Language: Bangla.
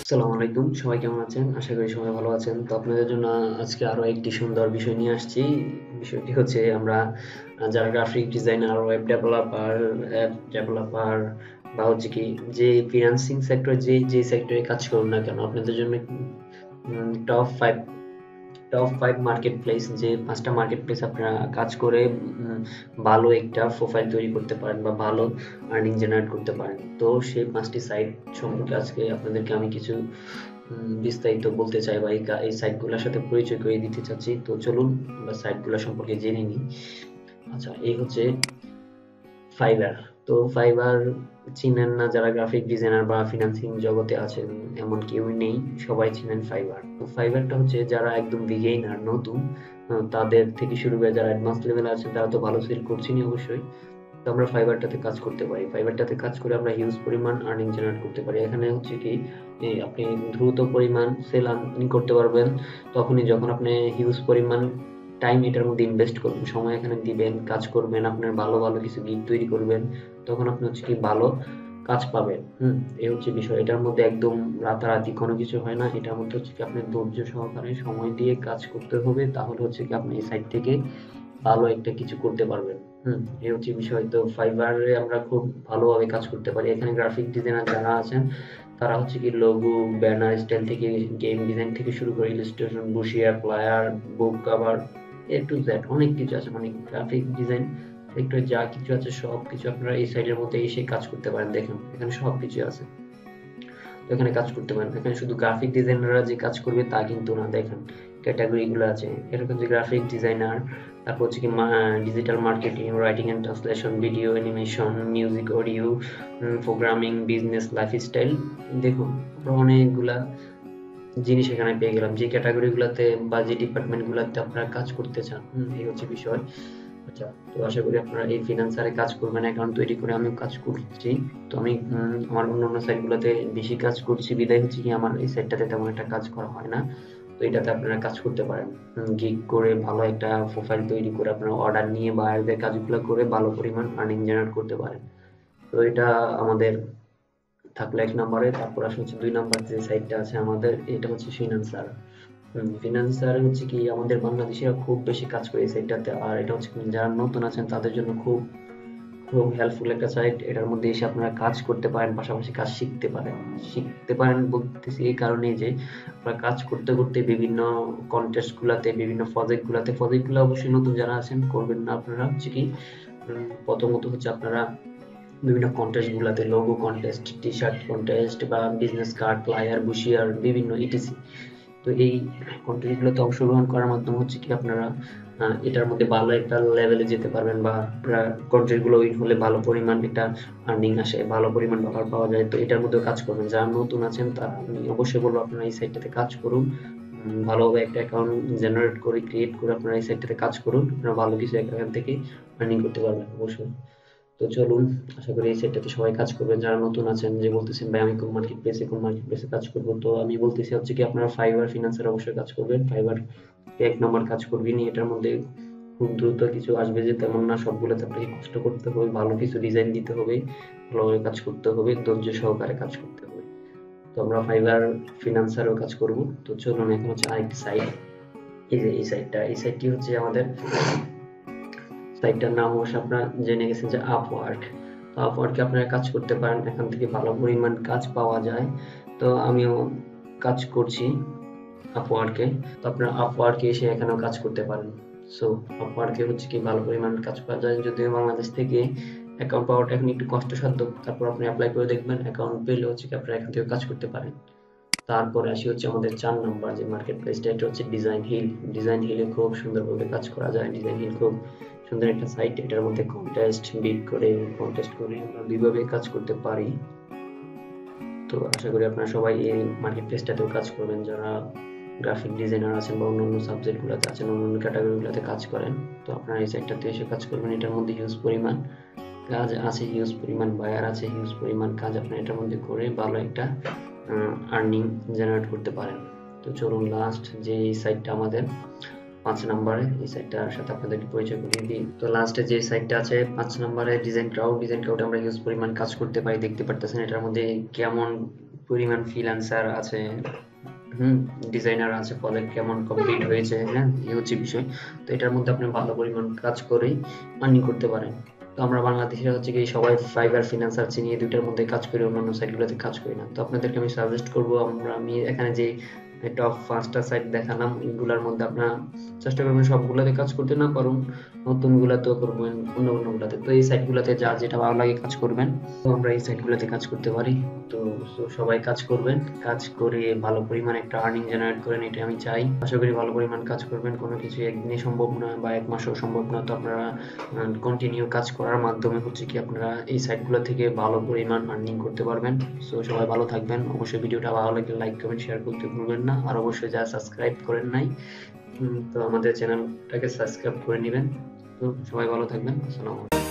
আসসালামু আলাইকুম, সবাই কেমন আছেন? আশা করি সবাই ভালো আছেন। তো আপনাদের জন্য আজকে আরো একটি সুন্দর বিষয় নিয়ে আসছি। বিষয়টি হচ্ছে আমরা যারা graphic designer, web developer, app developer বা হচ্ছে কি যে ফ্রিল্যান্সিং সেক্টরে যে সেক্টরে কাজ করুন না কেন, আপনাদের জন্য টপ 5 মার্কেট প্লেস, যে 5টা মার্কেট প্লেস আপনারা কাজ করে ভালো একটা প্রোফাইল তৈরি করতে পারেন বা ভালো আর্নিং জেনারেট করতে পারেন। তো সেই 5টি সাইট সম্পর্কে আজকে আপনাদেরকে আমি কিছু বিস্তারিত বলতে চাই বা এই সাইটগুলোর সাথে পরিচয় করিয়ে দিতে চাচ্ছি। তো চলুন আমরা সাইটগুলো সম্পর্কে জেনে নিই। আচ্ছা, এই হচ্ছে ফাইবার। তো ফাইবার চিনেন না যারা গ্রাফিক ডিজাইনার বা ফিন্যান্সিং জগতে আছেন এমন কেউই নেই, সবাই চিনেন ফাইবার। তো ফাইবারটা হচ্ছে যারা একদম বিগিনার, নতুন, তাদের থেকে শুরু করে যারা অ্যাডভান্স লেভেলে আছেন তারা তো ভালো সেল করছেনই অবশ্যই। তো আমরা ফাইবারটাতে কাজ করতে পারি, ফাইবারটাতে কাজ করে আমরা হিউজ পরিমাণ আর্নিং জেনারেট করতে পারি। এখানে হচ্ছে কি আপনি দ্রুত পরিমাণ সেল আর্নিং করতে পারবেন তখনই যখন আপনি হিউজ পরিমাণ টাইম এটার মধ্যে ইনভেস্ট করবেন, সময় এখানে দিবেন, কাজ করবেন, আপনার ভালো ভালো কিছু গিগ তৈরি করবেন, তখন আপনি হচ্ছে কি ভালো কাজ পাবেন। এই হচ্ছে বিষয়। এটার মধ্যে একদম রাতারাতি কোনো কিছু হয় না। এটার মধ্যে হচ্ছে কি আপনি ধৈর্য সহকারে সময় দিয়ে কাজ করতে হবে, তাহলে হচ্ছে কি আপনি এই সাইট থেকে ভালো একটা কিছু করতে পারবেন। এই হচ্ছে বিষয়। তো ফাইবারে আমরা খুব ভালোভাবে কাজ করতে পারি। এখানে গ্রাফিক ডিজাইনার যারা আছেন তারা হচ্ছে কি লোগো, ব্যানার স্টাইল থেকে গেম ডিজাইন থেকে শুরু করে illustration, বুশিয়া, flyer, book cover, A to Z অনেক কিছু আছে। মানে গ্রাফিক ডিজাইন সেক্টরে যা কিছু আছে সব কিছু আপনারা এই সাইডের মধ্যে এসে কাজ করতে পারেন। দেখেন এখানে সব কিছু আছে। তো এখানে কাজ করতে পারেন। এখানে শুধু গ্রাফিক ডিজাইনাররা যে কাজ করবে তা কিন্তু না। দেখেন ক্যাটাগরি গুলো আছে, এরকম যে গ্রাফিক ডিজাইনার, তারপর হচ্ছে কি digital marketing, writing and translation, video animation, music, audio, programming, business, lifestyle. দেখুন আমরা অনেকগুলা জিনিস এখানে পেয়ে গেলাম। যে ক্যাটাগরি গুলাতে বা যে ডিপার্টমেন্ট গুলাতে আপনারা কাজ করতে চান, এই হচ্ছে বিষয়। আচ্ছা, তো আশা করি আপনারা এই ফিনান্সারে কাজ করবেন। অ্যাকাউন্ট তৈরি করে আমিও কাজ করছি। তো আমি আমার অন্যান্য সাইটগুলোতে বেশি কাজ করছি বিধায় হচ্ছে কি আমার এই সাইটটাতে তেমন একটা কাজ করা হয় না। তো এটাতে আপনারা কাজ করতে পারেন। গিগ করে ভালো একটা প্রোফাইল তৈরি করে আপনারা অর্ডার নিয়ে বায়ারদের কাজগুলো করে ভালো পরিমাণ আর্নিং জেনারেট করতে পারেন। তো এটা আমাদের থাকলো 1 নম্বরে। তারপর আসলে হচ্ছে 2 নাম্বার যে সাইটটা আছে আমাদের, এটা হচ্ছে ফিনান্সার। ফিনান্সার হচ্ছে কি আমাদের বাংলাদেশিরা খুব বেশি কাজ করে এই সাইটটাতে। আর এটা হচ্ছে কি যারা নতুন আছেন তাদের জন্য খুব খুব হেল্পফুল একটা সাইট। এটার মধ্যে এসে আপনারা কাজ করতে পারেন, পাশাপাশি কাজ শিখতে পারেন। শিখতে পারেন বলতেছি এই কারণেই যে আপনারা কাজ করতে করতে বিভিন্ন কন্টেস্ট গুলাতে, বিভিন্ন প্রজেক্ট গুলাতে, প্রজেক্ট গুলো অবশ্যই নতুন যারা আছেন করবেন না। আপনারা হচ্ছে কি প্রথমত হচ্ছে আপনারা বিভিন্ন কন্টেস্ট গুলাতে, logo contest, T shirt contest বা বিজনেস কার্ড, ফ্লায়ার, বুশিয়ার, বিভিন্ন ইটিসি। তো এই কন্টেস্ট গুলোতে অংশগ্রহণ করার মাধ্যমে হচ্ছে কি আপনারা এটার মধ্যে ভালো একটা লেভেলে যেতে পারবেন, বা আপনারা কন্টেস্ট গুলো উইন হলে ভালো পরিমাণ একটা আর্নিং আসে, ভালো পরিমাণ ডলার পাওয়া যায়। তো এটার মধ্যে কাজ করবেন। যারা নতুন আছেন তারা আমি অবশ্যই বলবো আপনারা এই সাইটটাতে কাজ করুন। ভালোভাবে একটা অ্যাকাউন্ট জেনারেট করে ক্রিয়েট করে আপনারা এই সাইটটাতে কাজ করুন। আপনারা ভালো কিছু এখান থেকে আর্নিং করতে পারবেন অবশ্যই। তো চলুন, আশা করি এই সেটটাতে সবাই কাজ করবেন। যারা নতুন আছেন, যে বলতেছেন ভাই আমি কোন মার্কেট প্লেসে কাজ করব, তো আমি বলতেছি হচ্ছে কি আপনারা ফাইবার ফিনান্সের অবশ্যই কাজ করবেন। ফাইবার 1 নম্বর কাজ করবেনই। এটার মধ্যে খুব দ্রুত কিছু আসবে যে তেমন না, সবগুলোতে আপনাকে কষ্ট করতে হবে, ভালো কিছু ডিজাইন দিতে হবে, ভালোভাবে কাজ করতে হবে, ধৈর্য সহকারে কাজ করতে হবে। তো আমরা ফাইবার ফিনান্সারও কাজ করব। তো চলুন এখন হচ্ছে আরেকটি সাইট। এই যে এই সাইটটি হচ্ছে আমাদের সাইটটার নাম অবশ্য আপনারা জেনে গেছেন যে আপওয়ার্ক। তো আপওয়ার্কে আপনারা কাজ করতে পারেন, এখান থেকে ভালো পরিমাণ কাজ পাওয়া যায়। তো আমিও কাজ করছি আপওয়ার্কে। তো আপনারা আপওয়ার্কে এসে এখানেও কাজ করতে পারেন। সো আপওয়ার্কে হচ্ছে কি ভালো পরিমাণ কাজ পাওয়া যায়। যদিও বাংলাদেশ থেকে অ্যাকাউন্ট পাওয়াটা এখন একটু কষ্টসাধ্য, তারপর আপনি অ্যাপ্লাই করে দেখবেন, অ্যাকাউন্ট পেলে হচ্ছে কি আপনারা এখান থেকে কাজ করতে পারেন। তারপরে আসি হচ্ছে আমাদের 4 নম্বর যে মার্কেট প্লেসটা, এটা হচ্ছে ডিজাইন হিল। ডিজাইন হিলে খুব সুন্দরভাবে কাজ করা যায়। ডিজাইন হিল খুব সুন্দর একটা সাইট। এটার মধ্যে কন্টেস্ট করে আমরা দুইভাবে কাজ করতে পারি। তো আশা করি আপনারা সবাই এই মার্কেট প্লেসটাতেও কাজ করবেন, যারা গ্রাফিক ডিজাইনার আছেন বা অন্যান্য সাবজেক্ট গুলোতে আছেন, অন্যান্য ক্যাটাগরি গুলোতে কাজ করেন। তো আপনারা এই সাইটটাতে এসে কাজ করবেন। এটার মধ্যে হিউজ পরিমাণ কাজ আছে, হিউজ পরিমাণ বায়ার আছে, হিউজ পরিমাণ কাজ আপনারা এটার মধ্যে করে ভালো একটা আর্নিং জেনারেট করতে পারেন। তো চলুন লাস্ট যে এই সাইটটা আমাদের 5 নম্বরে, এই সাইটটার সাথে আপনাদেরকে পরিচয় করিয়ে দিই। তো লাস্টে যে সাইটটা আছে 5 নম্বরে, ডিজাইন ক্রাউড। ডিজাইন ক্রাউডে আমরা হিউজ পরিমাণ কাজ করতে পারি। দেখতে পারতেছেন এটার মধ্যে কেমন পরিমাণ ফ্রিল্যান্সার আছে, ডিজাইনার আছে, প্রজেক্ট কেমন কমপ্লিট হয়েছে, হ্যাঁ, এই হচ্ছে বিষয়। তো এটার মধ্যে আপনি ভালো পরিমাণ কাজ করেই আর্নিং করতে পারেন। তো আমরা বাংলাদেশে হচ্ছে কি সবাই ফাইবার ফ্রিল্যান্সার চিনি, এই দুইটার মধ্যে কাজ করি, অন্যান্য সাইটগুলোতে কাজ করি না। তো আপনাদেরকে আমি সাজেস্ট করবো, আমি এখানে যে টপ 5টা সাইট দেখালাম এগুলার মধ্যে আপনারা চেষ্টা করবেন সবগুলাতে কাজ করতে, না পারুন নতুন গুলাতেও করবেন, অন্য অন্য গুলাতে। তো এই সাইটগুলোতে যার যেটা ভালো লাগে কাজ করবেন। তো আমরা এই সাইটগুলোতে কাজ করতে পারি। তো সবাই কাজ করবেন, কাজ করে ভালো পরিমাণ একটা আর্নিং জেনারেট করেন, এটা আমি চাই। আশা করি ভালো পরিমাণ কাজ করবেন, কোনো কিছু একদিনে সম্ভব না বা এক মাসেও সম্ভব না। তো আপনারা কন্টিনিউ কাজ করার মাধ্যমে হচ্ছে কি আপনারা এই সাইটগুলো থেকে ভালো পরিমাণ আর্নিং করতে পারবেন। সো সবাই ভালো থাকবেন। অবশ্যই ভিডিওটা ভালো লাগলে লাইক কমেন্ট শেয়ার করতে ভুলবেন না। আর অবশ্যই যারা সাবস্ক্রাইব করেন নাই, তো আমাদের চ্যানেলটাকে সাবস্ক্রাইব করে নেবেন। তো সবাই ভালো থাকবেন। আসসালামু আলাইকুম।